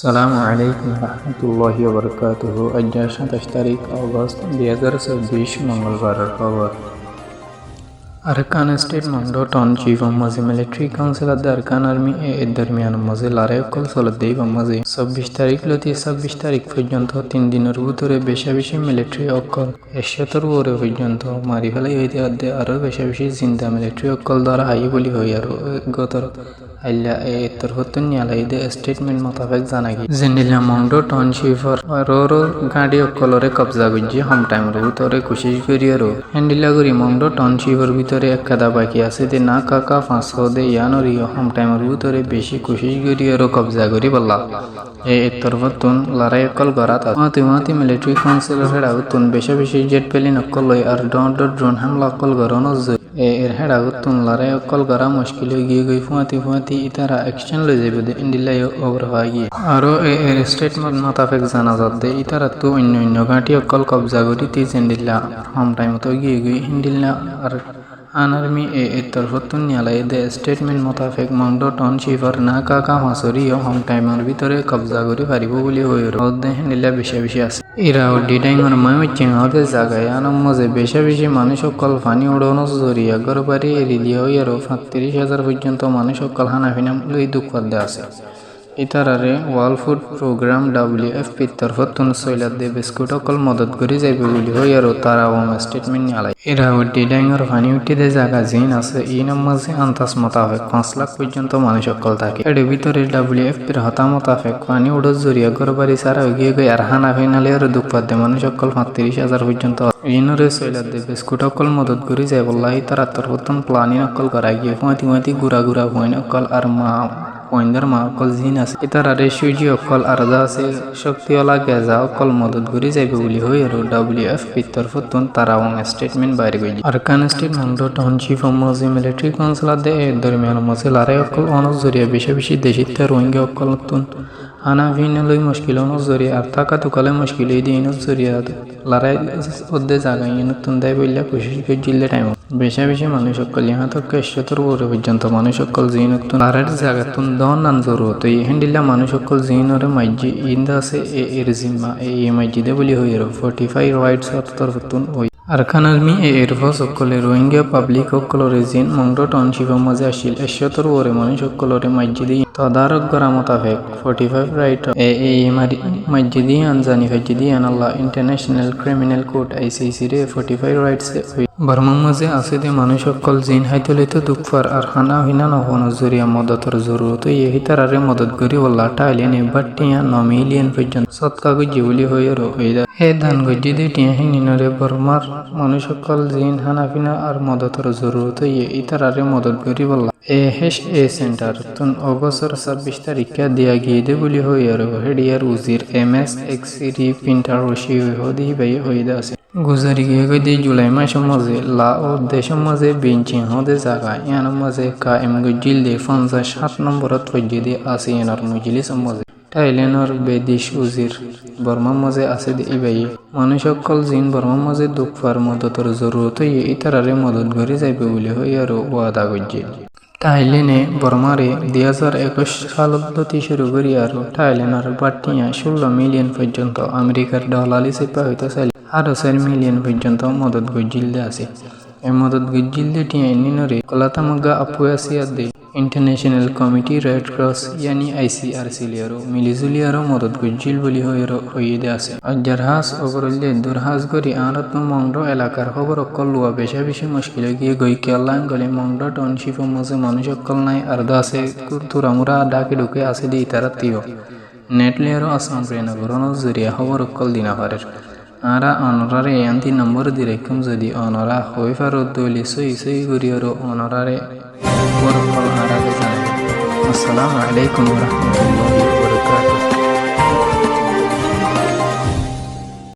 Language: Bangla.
আসসালামু আলাইকুম রহমতুল্লাহি ওয়া বারাকাতুহু। আজ 27 তারিখ অগস্ট 2024 মঙ্গলবারের খবর। अरकान स्टेट मंगडोटन चीफ मजे मिलिट्री काउंसिल अरकान आर्मी दरमियान मजे लड़ाई कल चलते मजे 26 तारीख लती 26 तारीख पर्यন্ত 3 দিনের ভিতরে বেশি বেশি মিলিটারি অকল 100 ওরে পর্যন্ত মারি ফেলাই হইতে অর্ধে আরো বেশি জিন্দা মিলিটারি অকল দ্বারা হাই বলি হই আর গতর আল্লাহ তরফতুন নিয়ালাইদে স্টেটমেন্ট মোতাবেক জানা গি জেনিলা मंगडोटन চিফর রোরো গাড়ি অকলরে কবজা গজি হোম টাইমের ভিতরে কোশিশ করি আর হ্যান্ডেলা করি मंगडोटन চিফর ভিতরে একদা বাকি আছে দে না কাকা 500 দে ইয়ানরিও হোম টাইমের ভিতরে বেশি কোশিশ করি আর কবজা করি বললা তরফতুন লড়াই অকল গরাত মাতি মিলিটারি কাউন্সিলর হেডাউতুন বেশি জেট প্লেন অকল লই আর ড্রোন হামলা অকল গরনো এর হেডাউতুন লড়াই অকল গরা মুশকিল হয়ে গিয়ে ফুয়াতি ইতারা অ্যাকশন লই যাবে দে ইন্ডিলাই ওভার হয়ে গিয়ে আরো এর স্টেটমেন্ট মোতাবেক জানা যাচ্ছে ইতারা তো অন্য ঘাঁটি অকল কবজা করি তি জেন্ডিল্লা হোম টাইম তো গিয়ে ইন্ডিল্লা আর আর্মি তরফতুন নিয়ালাইদে স্টেটমেন্ট মোতাবেক मंगडोटन চিফর না কাকা মাসরিও হোম টাইমের ভিতরে কবজা করি পারিব বলি হই রদে হ্যান্ডেলা বেশি আছে ইরা ডিডাইংর মাইচিং হতে জায়গায় আনম মজে বেশি মানুষ অকল পানি উড়ানো জরিয়া গরবারি এরিয়া হই আর ৩৫,০০০ পর্যন্ত মানুষ অকল হানাফিনা লই দুঃখ আছে ইতারারে ওয়ার্ল্ড ফুড প্রোগ্রাম WFP তরফতুন সৈলাদ দে বিস্কুট অকল মদত করি যাইবে বলি হই আর তারা স্টেটমেন্ট নিয়ালাই এরা ডিডাইংর পানি উঠি দে জায়গা জিন আছে এই নামাজে আন্তাস মোতাবেক 5 লাখ পর্যন্ত মানুষ অকল থাকে এর ভিতরে WFPর হতা মোতাবেক পানি উড়ো জরিয়া গরবারি সারা গিয়ে আর হানাফিনালে আর দুঃখ দে মানুষ অকল ৩৫,০০০ পর্যন্ত ইনরে সৈলাদ দে বিস্কুট অকল মদত করি যাই বল্লাহি তারা তরফতুন প্লানিং অকল করা গিয়ে ফুয়াতি গুড়া হইন অকল আর পয়েন্দার মা অকল জিন আছে ইতারা রেসিউজি অকল আরজা আছে শক্তিওয়ালা গেজা অকল মদত করি যাইবে বলি হই আর WFP তরফতুন তারা স্টেটমেন্ট বাইরে গই আরকান স্টেট मंगडोटन চিফ মজে মিলিটারি কাউন্সিল দে দরমিয়ান মজে লড়াই অকল অনস জরিয়া বেশি দেশিতে রোহিঙ্গা অকলতুন আনা ভিনলই মুশকিল অনস জরিয়া আর থাকা তুকালে মুশকিল এই দিন জরিয়া লড়াই ওদে জায়গা নতুন দেয় বললে কোশিশ করে জিল্লে টাইম বেশি মানুষ অকল ইহা তো 100 ওরে পর্যন্ত মানুষ অকল জিনতুন লড়াইর জায়গাতুন দন নান জরুরত এই হ্যান্ডেলা মানুষ অকল জিনরে মাইজি ইন্দা আছে এর জিম্মা এই মাইজিদে বলি হই আর 45 রাইটস তরফতুন ওই আরকান আর্মি এর ফস অকলে রোহিঙ্গা পাবলিক অকলরে জিন मंगडोटन চিফ মজে আসিল 100 ওরে মানুষ অকলরে মাইজিদি তদারক করা মোতাবেক 45 রাইট মাইজিদি আনজানি ফাইজিদি আনাল্লাহ ইন্টারন্যাশনাল ক্রিমিনাল কোর্ট ICC রে 45 রাইটস বর্মা মজে আছে দে মানুষ অকল জিন হাইতলিত দুঃখফার আর খানা হিনা নহন জরিয়া মদতর জরুরত এই তারারে মদত করি বল্লা টাইলেন বাটিয়া 9 মিলিয়ন পর্যন্ত সৎকা গজি বলি হই আর হইদা হে ধান গজি দে টিয়া হিনিনরে বর্মার মানুষ অকল জিন হানাফিনা আর মদতর জরুরত এই তারারে মদত করি বল্লা এ সেন্টার তুন অগস্টর 26 তারিখে দিয়া গিয়ে দে বলি হই আর হেডিয়ার উজির MS XCD প্রিন্টার রশি হদি ভাই হইদা আছে গুজারি গিয়ে গদি জুলাই মাস মজে লা ও দেশ মজে বেঞ্চি হদে জায়গা ইয়ান মজে কায়েম গজিল দে 57 নম্বরত ফজদি আছে ইয়ানার মজলিস মজে টাইলেনর বেদিশ উজির বর্মা মজে আছে দে ইবাই মানুষ অকল জিন বর্মা মজে দুঃখফার মদতর জরুরত ইতারারে মদত করে যাইবে বলি হই আর ওয়াদা গজিল টাইলেনে বর্মারে 2021 সালত শুরু করি আর টাইলেনার বাটিয়া 16 মিলিয়ন পর্যন্ত আমেরিকার ডলালি চেপা হইতে চাইল আরো 4 মিলিয়ন পর্যন্ত মদত গজিলদে আছে এই মদত গজিলদে টিয়া নিনরে কলাতামগা আপুয়াসিয়া দে ইন্টারন্যাশনাল কমিটি রেড ক্রস ইয়ানি ICRC লিয়ারো মিলিজুলিয়ারো মদত গজিল বলি হইদে আছে জারহাজ অগরলে দুরহাজ গরি আরত মংডো এলাকার খবর অকল লুয়া বেশি মুশকিল গিয়ে গই কেলাং গলে मंगडोटन চিফ মজে মানুষ অকল নাই আর আছে তুরামুরা ডাকে ঢুকে আছে দি তারা তিও নেট লিয়ারো আসাম প্রেনগরন জরিয়া খবর অকল দিনা পারের আরা অনরারে আন্তি নম্বর দিরেকুম যদি অনরা হই ফারত দলি সই গরিয়রো অনরারে বরকল আরা জানাই আসসালামু আলাইকুম ওয়া রাহমাতুল্লাহি